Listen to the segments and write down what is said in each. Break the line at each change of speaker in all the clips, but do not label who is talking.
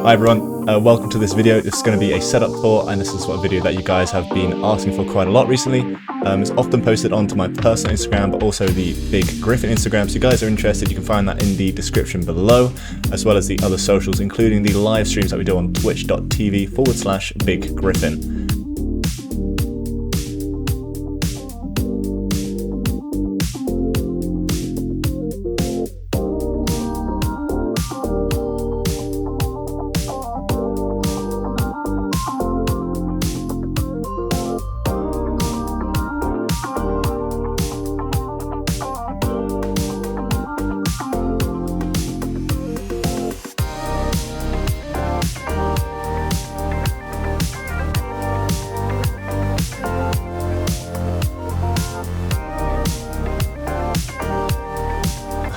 Hi everyone, welcome to this video. This is going to be a setup tour, and this is a video that you guys have been asking for quite a lot recently. It's often posted onto my personal Instagram, but also the Big Griffin Instagram. So if you guys are interested, you can find that in the description below, as well as the other socials, including the live streams that we do on twitch.tv/Big Griffin.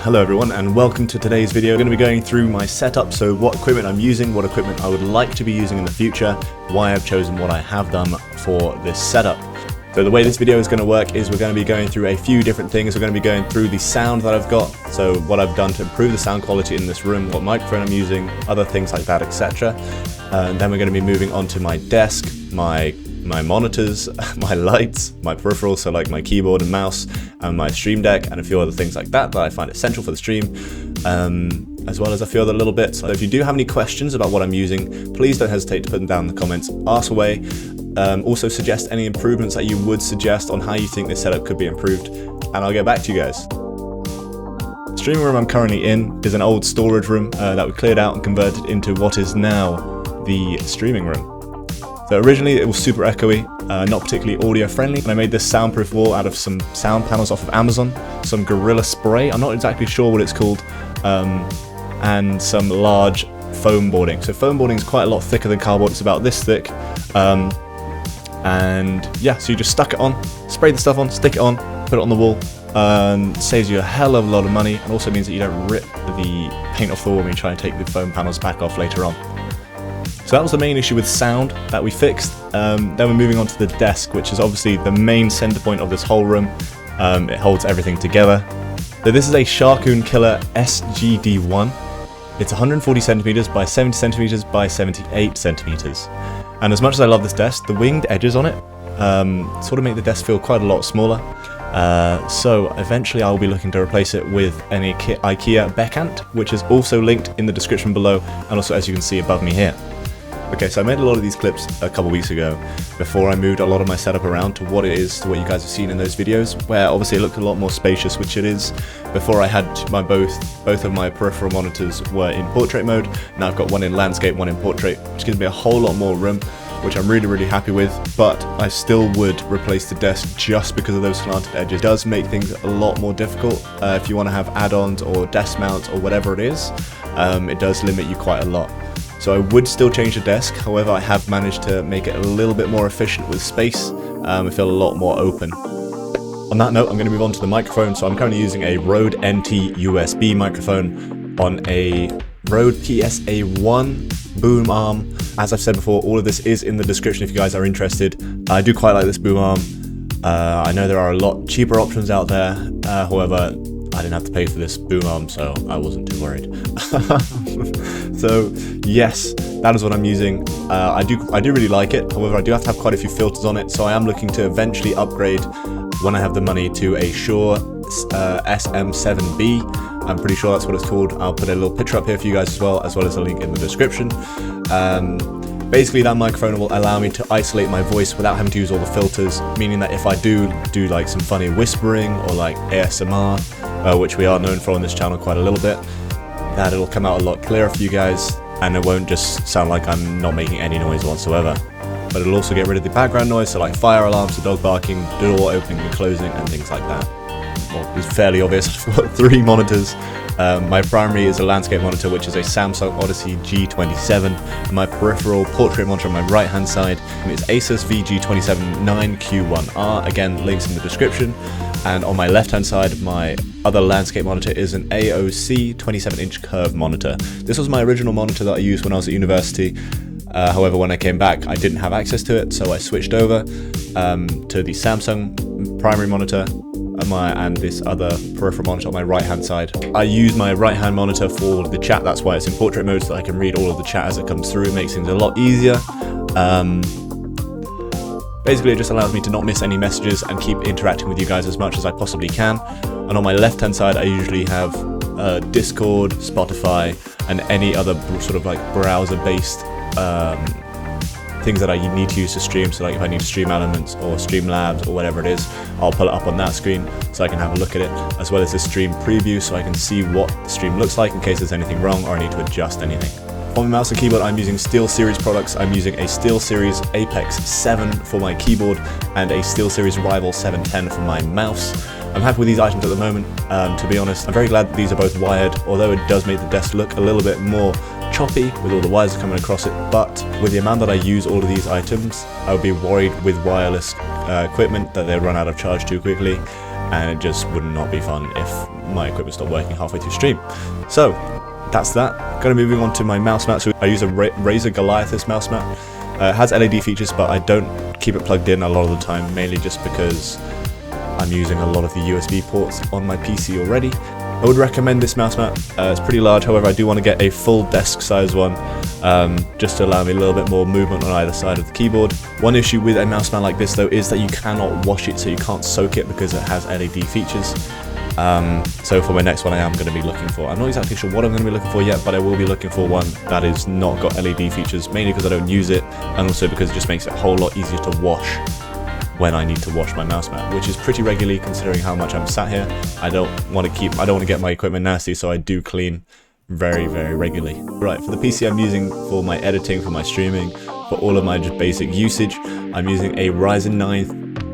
Hello everyone, and welcome to today's video. I'm going to be going through my setup, so what equipment I'm using, what equipment I would like to be using in the future, why I've chosen what I have done for this setup. So the way this video is going to work is we're going to be going through a few different things. We're going to be going through the sound that I've got, so what I've done to improve the sound quality in this room, what microphone I'm using, other things like that, etc. And then we're going to be moving on to my desk, my monitors, my lights, my peripherals, so like my keyboard and mouse, and my stream deck, and a few other things like that I find essential for the stream, as well as a few other little bits. So if you do have any questions about what I'm using, please don't hesitate to put them down in the comments, ask away. Also suggest any improvements that you would suggest on how you think this setup could be improved, and I'll get back to you guys. The streaming room I'm currently in is an old storage room that we cleared out and converted into what is now the streaming room. So originally it was super echoey, not particularly audio friendly, and I made this soundproof wall out of some sound panels off of Amazon, some Gorilla Spray, I'm not exactly sure what it's called, and some large foam boarding. So foam boarding is quite a lot thicker than cardboard, it's about this thick, and yeah, so you just stuck it on, spray the stuff on, stick it on, put it on the wall, saves you a hell of a lot of money, and also means that you don't rip the paint off the wall when you try and take the foam panels back off later on. So that was the main issue with sound that we fixed. Then we're moving on to the desk, which is obviously the main center point of this whole room. It holds everything together. So this is a Sharkoon Killer SGD1. It's 140 centimeters by 70 centimeters by 78 centimeters. And as much as I love this desk, the winged edges on it sort of make the desk feel quite a lot smaller. So eventually I'll be looking to replace it with an IKEA Beckhant, which is also linked in the description below, and also as you can see above me here. Okay, so I made a lot of these clips a couple weeks ago before I moved a lot of my setup around to what it is, to what you guys have seen in those videos, where obviously it looked a lot more spacious, which it is. Before I had my both of my peripheral monitors were in portrait mode. Now I've got one in landscape, one in portrait, which gives me a whole lot more room, which I'm really happy with, but I still would replace the desk just because of those slanted edges. It does make things a lot more difficult if you want to have add-ons or desk mounts or whatever it is. It does limit you quite a lot. So I would still change the desk, however I have managed to make it a little bit more efficient with space. I feel a lot more open. On that note, I'm going to move on to the microphone. So I'm currently using a Rode NT USB microphone on a Rode PSA1 boom arm. As I've said before, all of this is in the description if you guys are interested. I do quite like this boom arm. I know there are a lot cheaper options out there, however, I didn't have to pay for this boom arm, so I wasn't too worried. So yes, that is what I'm using. I do really like it, however I do have to have quite a few filters on it, so I am looking to eventually upgrade when I have the money to a SHURE SM7B. I'm pretty sure that's what it's called. I'll put a little picture up here for you guys as well as a link in the description. Basically that microphone will allow me to isolate my voice without having to use all the filters, meaning that if I do like some funny whispering or like ASMR, which we are known for on this channel quite a little bit, that it'll come out a lot clearer for you guys, and it won't just sound like I'm not making any noise whatsoever. But it'll also get rid of the background noise, so like fire alarms, the dog barking, the door opening and closing, and things like that. Well, it's fairly obvious. I've got 3 monitors. My primary is a landscape monitor, which is a Samsung Odyssey G27, and my peripheral portrait monitor on my right hand side is Asus VG279Q1R, again links in the description. And on my left hand side, my other landscape monitor is an AOC 27-inch curved monitor. This was my original monitor that I used when I was at university. However, when I came back, I didn't have access to it, so I switched over to the Samsung primary monitor, and this other peripheral monitor on my right hand side. I use my right hand monitor for the chat, that's why it's in portrait mode, so that I can read all of the chat as it comes through. It makes things a lot easier. Basically, it just allows me to not miss any messages and keep interacting with you guys as much as I possibly can. And on my left hand side, I usually have Discord, Spotify, and any other sort of like browser based things that I need to use to stream. So like if I need to stream Elements or Streamlabs or whatever it is, I'll pull it up on that screen so I can have a look at it, as well as the stream preview so I can see what the stream looks like in case there's anything wrong or I need to adjust anything. On my mouse and keyboard, I'm using SteelSeries products. I'm using a SteelSeries Apex 7 for my keyboard and a SteelSeries Rival 710 for my mouse. I'm happy with these items at the moment, to be honest. I'm very glad that these are both wired, although it does make the desk look a little bit more choppy with all the wires coming across it, but with the amount that I use all of these items, I would be worried with wireless equipment that they run out of charge too quickly, and it just would not be fun if my equipment stopped working halfway through stream. So that's that. Going to moving on to my mouse mat. So I use a Razer Goliath mouse mat. It has LED features, but I don't keep it plugged in a lot of the time, mainly just because I'm using a lot of the USB ports on my PC already. I would recommend this mouse mat. It's pretty large, however I do want to get a full desk size one, just to allow me a little bit more movement on either side of the keyboard. One issue with a mouse mat like this though is that you cannot wash it, so you can't soak it because it has LED features. So for my next one I am going to be looking for, I'm not exactly sure what I'm going to be looking for yet, but I will be looking for one that is not got LED features, mainly because I don't use it, and also because it just makes it a whole lot easier to wash when I need to wash my mouse mat, which is pretty regularly considering how much I'm sat here. I don't want to get my equipment nasty, so I do clean very, very regularly. Right, for the PC I'm using for my editing, for my streaming, for all of my just basic usage, I'm using a Ryzen 9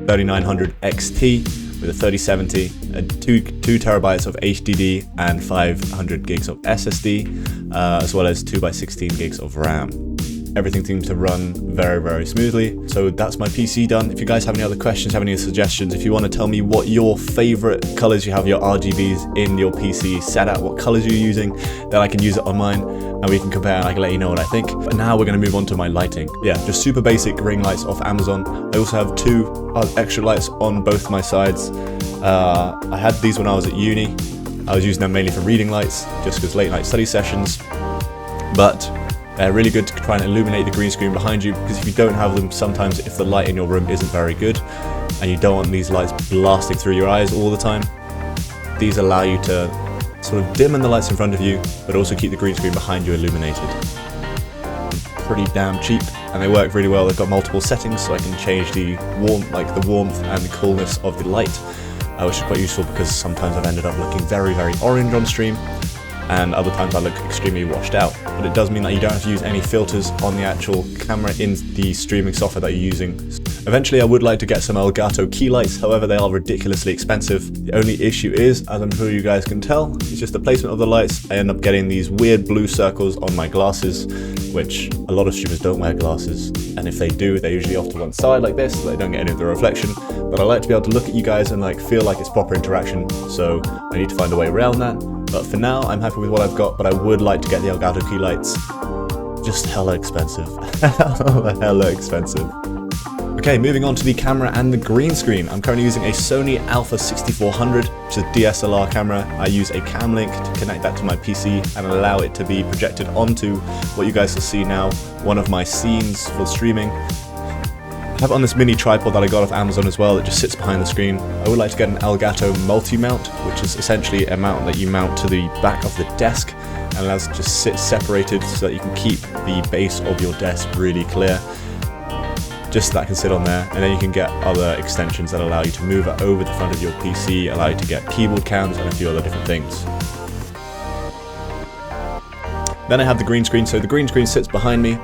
3900 XT with a 3070, and 2 terabytes of HDD and 500 gigs of SSD, as well as 2x16 gigs of RAM. Everything seems to run very, very smoothly. So that's my PC done. If you guys have any other questions, have any suggestions, if you want to tell me what your favorite colors you have your RGBs in your PC set at, what colors you're using, then I can use it on mine and we can compare and I can let you know what I think. But now we're going to move on to my lighting. Yeah, just super basic ring lights off Amazon. I also have 2 extra lights on both my sides. I had these when I was at uni. I was using them mainly for reading lights, just because late night study sessions. But they're really good to try and illuminate the green screen behind you, because if you don't have them, sometimes if the light in your room isn't very good and you don't want these lights blasting through your eyes all the time, these allow you to sort of dim in the lights in front of you but also keep the green screen behind you illuminated. Pretty damn cheap, and they work really well. They've got multiple settings, so I can change the warmth and the coolness of the light, which is quite useful because sometimes I've ended up looking very, very orange on stream, and other times I look extremely washed out. But it does mean that you don't have to use any filters on the actual camera in the streaming software that you're using. Eventually I would like to get some Elgato Key lights, however they are ridiculously expensive. The only issue is, as I'm sure you guys can tell, it's just the placement of the lights. I end up getting these weird blue circles on my glasses, which a lot of streamers don't wear glasses, and if they do, they're usually off to one side like this, so they don't get any of the reflection. But I like to be able to look at you guys and feel like it's proper interaction, so I need to find a way around that. But for now, I'm happy with what I've got, but I would like to get the Elgato Key lights. Just hella expensive. Hella expensive. Okay, moving on to the camera and the green screen. I'm currently using a Sony A6400, which is a DSLR camera. I use a cam link to connect that to my PC and allow it to be projected onto what you guys will see now, one of my scenes for streaming. I have it on this mini tripod that I got off Amazon as well that just sits behind the screen. I would like to get an Elgato Multi-Mount, which is essentially a mount that you mount to the back of the desk and allows it to sit separated so that you can keep the base of your desk really clear. Just so that can sit on there, and then you can get other extensions that allow you to move it over the front of your PC, allow you to get keyboard cams and a few other different things. Then I have the green screen. So the green screen sits behind me.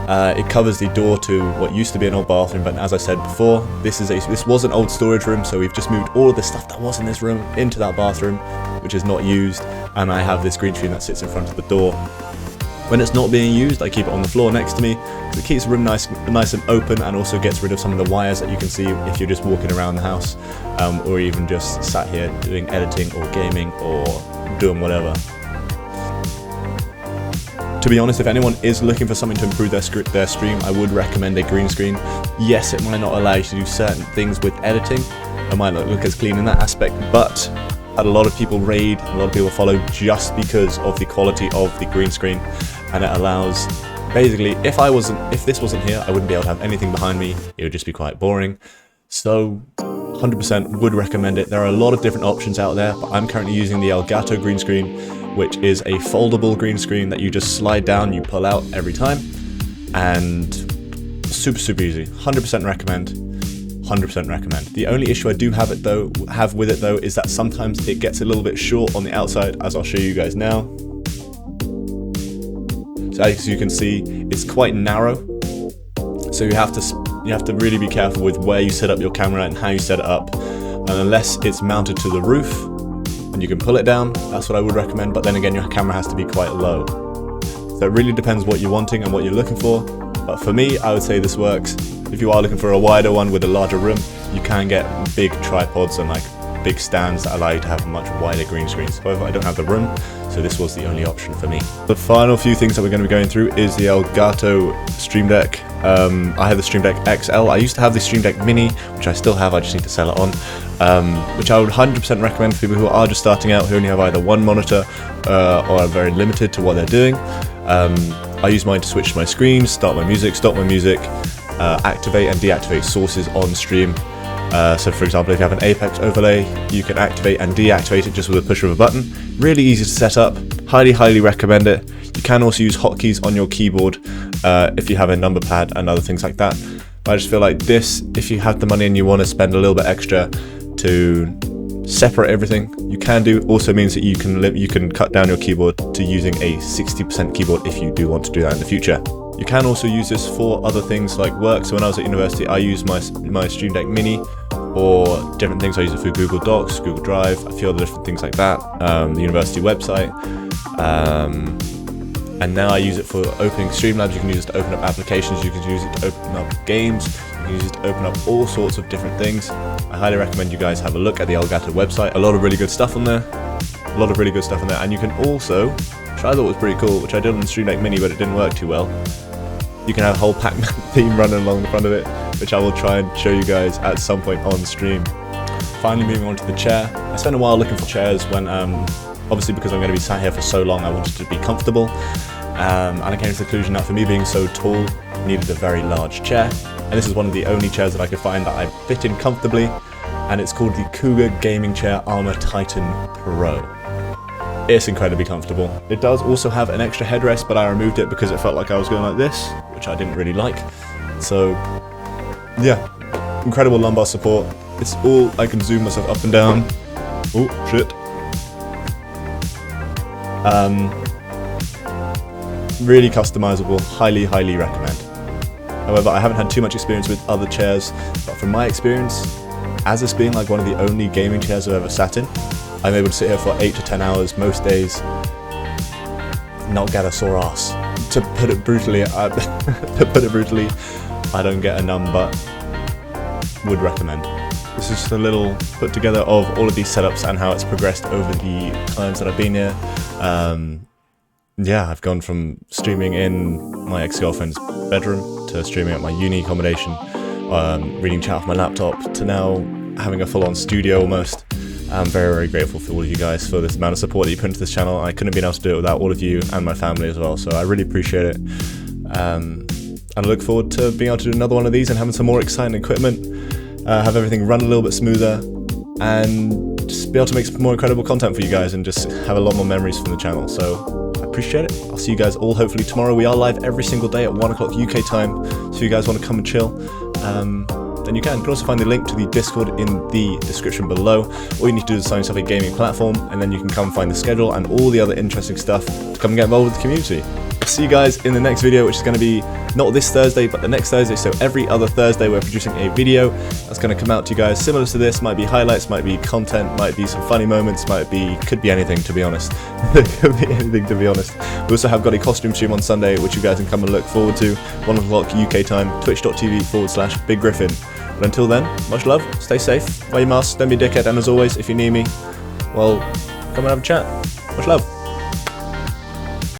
It covers the door to what used to be an old bathroom, but as I said before, this was an old storage room, so we've just moved all of the stuff that was in this room into that bathroom, which is not used, and I have this green screen that sits in front of the door. When it's not being used, I keep it on the floor next to me, so it keeps the room nice and open, and also gets rid of some of the wires that you can see if you're just walking around the house, or even just sat here doing editing or gaming or doing whatever. To be honest, if anyone is looking for something to improve their stream, I would recommend a green screen. Yes, it might not allow you to do certain things with editing, it might not look as clean in that aspect, but a lot of people raid, a lot of people follow just because of the quality of the green screen, and it allows, basically, if this wasn't here, I wouldn't be able to have anything behind me. It would just be quite boring. So 100% would recommend it. There are a lot of different options out there, but I'm currently using the Elgato green screen, which is a foldable green screen that you just slide down, you pull out every time, and super easy. 100% recommend. 100% recommend. The only issue I do have with it though is that sometimes it gets a little bit short on the outside, as I'll show you guys now. So as you can see, it's quite narrow, so you have to really be careful with where you set up your camera and how you set it up. And unless it's mounted to the roof and you can pull it down, that's what I would recommend. But then again, your camera has to be quite low, so it really depends what you're wanting and what you're looking for. But for me, I would say this works. If you are looking for a wider one with a larger room, you can get big tripods and like big stands that allow you to have much wider green screens. However, I don't have the room, so this was the only option for me. The final few things that we're going to be going through is the Elgato Stream Deck. I have the Stream Deck XL. I used to have the Stream Deck Mini, which I still have, I just need to sell it on, which I would 100% recommend for people who are just starting out, who only have either one monitor or are very limited to what they're doing. I use mine to switch to my screen, start my music, stop my music, activate and deactivate sources on stream. So for example, if you have an Apex overlay, you can activate and deactivate it just with a push of a button. Really easy to set up, highly recommend it. You can also use hotkeys on your keyboard if you have a number pad and other things like that. But I just feel like this, if you have the money and you want to spend a little bit extra to separate everything, you can do. Also means that you can cut down your keyboard to using a 60% keyboard if you do want to do that in the future. You can also use this for other things like work. So when I was at university, I used my Stream Deck Mini or different things. I use it for Google Docs, Google Drive, a few other different things like that, the university website. And now I use it for opening Streamlabs. You can use it to open up applications, you can use it to open up games, you can use it to open up all sorts of different things. I highly recommend you guys have a look at the Elgato website. A lot of really good stuff on there. And you can also, which I thought was pretty cool, which I did on the Stream Deck Mini, but it didn't work too well. You can have a whole Pac-Man theme running along the front of it, which I will try and show you guys at some point on stream. Finally, moving on to the chair. I spent a while looking for chairs when, obviously because I'm going to be sat here for so long, I wanted to be comfortable. And I came to the conclusion that for me being so tall, I needed a very large chair. And this is one of the only chairs that I could find that I fit in comfortably. And it's called the Cougar Gaming Chair Armor Titan Pro. It's incredibly comfortable. It does also have an extra headrest, but I removed it because it felt like I was going like this, which I didn't really like. So, yeah, incredible lumbar support. It's all, I can zoom myself up and down. Oh, shit. Really customizable, highly recommend. However, I haven't had too much experience with other chairs, but from my experience, as this being like one of the only gaming chairs I've ever sat in, I'm able to sit here for 8 to 10 hours most days, not get a sore ass. To put it brutally, I don't get a numb, but would recommend. This is just a little put together of all of these setups and how it's progressed over the times that I've been here. Yeah, I've gone from streaming in my ex-girlfriend's bedroom to streaming at my uni accommodation, reading chat off my laptop, to now having a full-on studio almost. I'm very grateful for all of you guys for this amount of support that you put into this channel. I couldn't have been able to do it without all of you and my family as well, so I really appreciate it. And I look forward to being able to do another one of these and having some more exciting equipment, have everything run a little bit smoother, and just be able to make some more incredible content for you guys and just have a lot more memories from the channel. So I appreciate it. I'll see you guys all hopefully tomorrow. We are live every single day at 1 o'clock UK time, so if you guys want to come and chill, then you can. You can also find the link to the Discord in the description below. All you need to do is sign yourself a gaming platform, and then you can come find the schedule and all the other interesting stuff to come and get involved with the community. I'll see you guys in the next video, which is going to be not this Thursday, but the next Thursday. So every other Thursday we're producing a video that's going to come out to you guys similar to this. Might be highlights, might be content, might be some funny moments, could be anything, to be honest. Could be anything, to be honest. We also have got a costume stream on Sunday, which you guys can come and look forward to. 1 o'clock UK time, twitch.tv/BigGriffin. But until then, much love, stay safe, wear your mask, don't be a dickhead, and as always, if you need me, well, come and have a chat. Much love.